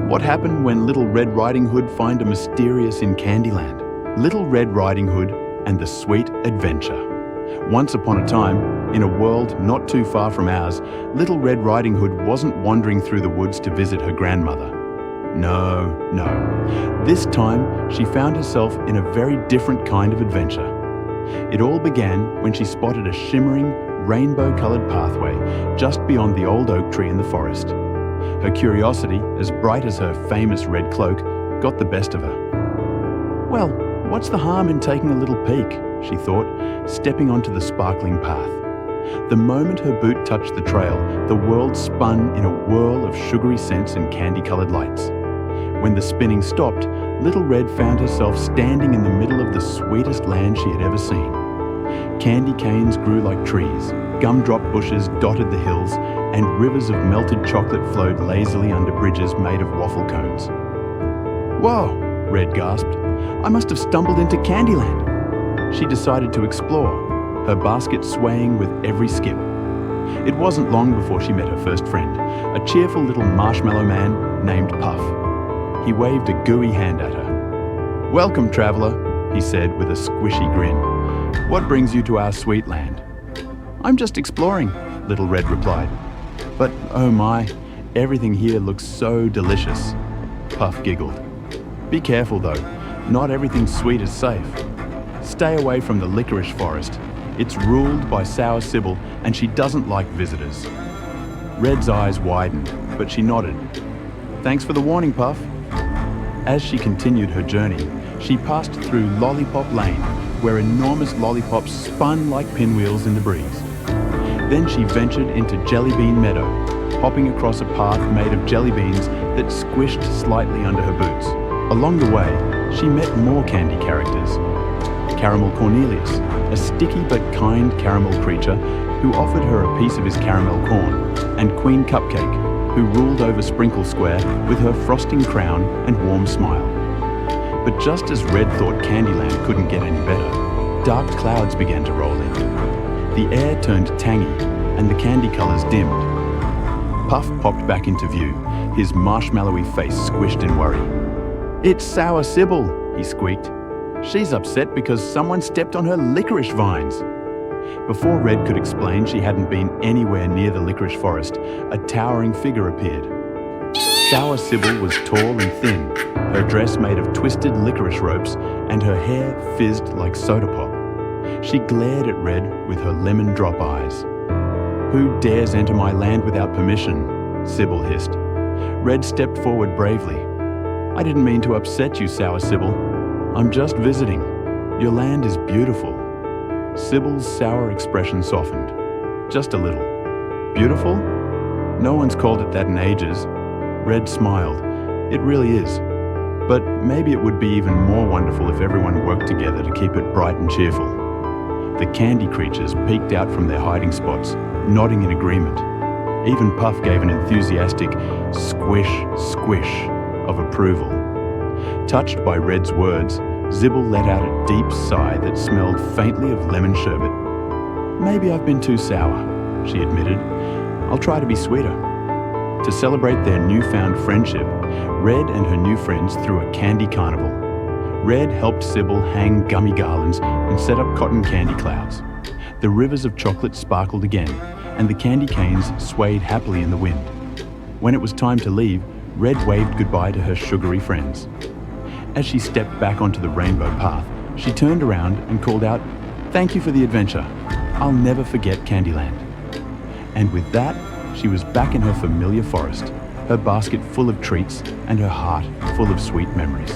What happened when Little Red Riding Hood find a mysterious in Candyland? Little Red Riding Hood and the Sweet Adventure. Once upon a time, in a world not too far from ours, Little Red Riding Hood wasn't wandering through the woods to visit her grandmother. No. This time, she found herself in a very different kind of adventure. It all began when she spotted a shimmering, rainbow-coloured pathway just beyond the old oak tree in the forest. Her curiosity, as bright as her famous red cloak, got the best of her. Well, what's the harm in taking a little peek, she thought, stepping onto the sparkling path. The moment her boot touched the trail, the world spun in a whirl of sugary scents and candy-coloured lights. When the spinning stopped, Little Red found herself standing in the middle of the sweetest land she had ever seen. Candy canes grew like trees, gumdrop bushes dotted the hills, and rivers of melted chocolate flowed lazily under bridges made of waffle cones. "Whoa," Red gasped. "I must have stumbled into Candyland." She decided to explore, her basket swaying with every skip. It wasn't long before she met her first friend, a cheerful little marshmallow man named Puff. He waved a gooey hand at her. "Welcome, traveller," he said with a squishy grin. "What brings you to our sweet land?" "I'm just exploring," Little Red replied. "But oh my, everything here looks so delicious," Puff giggled. "Be careful though, not everything sweet is safe. Stay away from the licorice forest. It's ruled by Sour Sybil and she doesn't like visitors." Red's eyes widened, but she nodded. "Thanks for the warning, Puff." As she continued her journey, she passed through Lollipop Lane, where enormous lollipops spun like pinwheels in the breeze. Then she ventured into Jellybean Meadow, hopping across a path made of jelly beans that squished slightly under her boots. Along the way, she met more candy characters. Caramel Cornelius, a sticky but kind caramel creature who offered her a piece of his caramel corn, and Queen Cupcake, who ruled over Sprinkle Square with her frosting crown and warm smile. But just as Red thought Candyland couldn't get any better, dark clouds began to roll in. The air turned tangy and the candy colours dimmed. Puff popped back into view, his marshmallowy face squished in worry. "It's Sour Sybil," he squeaked. "She's upset because someone stepped on her licorice vines." Before Red could explain she hadn't been anywhere near the licorice forest, a towering figure appeared. Sour Sybil was tall and thin, her dress made of twisted licorice ropes, and her hair fizzed like soda pop. She glared at Red with her lemon drop eyes. "Who dares enter my land without permission?" Sybil hissed. Red stepped forward bravely. "I didn't mean to upset you, Sour Sybil. I'm just visiting. Your land is beautiful." Sybil's sour expression softened. Just a little. "Beautiful? No one's called it that in ages." Red smiled. "It really is. But maybe it would be even more wonderful if everyone worked together to keep it bright and cheerful." The candy creatures peeked out from their hiding spots, nodding in agreement. Even Puff gave an enthusiastic squish, squish of approval. Touched by Red's words, Sybil let out a deep sigh that smelled faintly of lemon sherbet. "Maybe I've been too sour," she admitted. "I'll try to be sweeter." To celebrate their newfound friendship, Red and her new friends threw a candy carnival. Red helped Sybil hang gummy garlands and set up cotton candy clouds. The rivers of chocolate sparkled again, and the candy canes swayed happily in the wind. When it was time to leave, Red waved goodbye to her sugary friends. As she stepped back onto the rainbow path, she turned around and called out, "Thank you for the adventure. I'll never forget Candyland." And with that, she was back in her familiar forest, her basket full of treats and her heart full of sweet memories.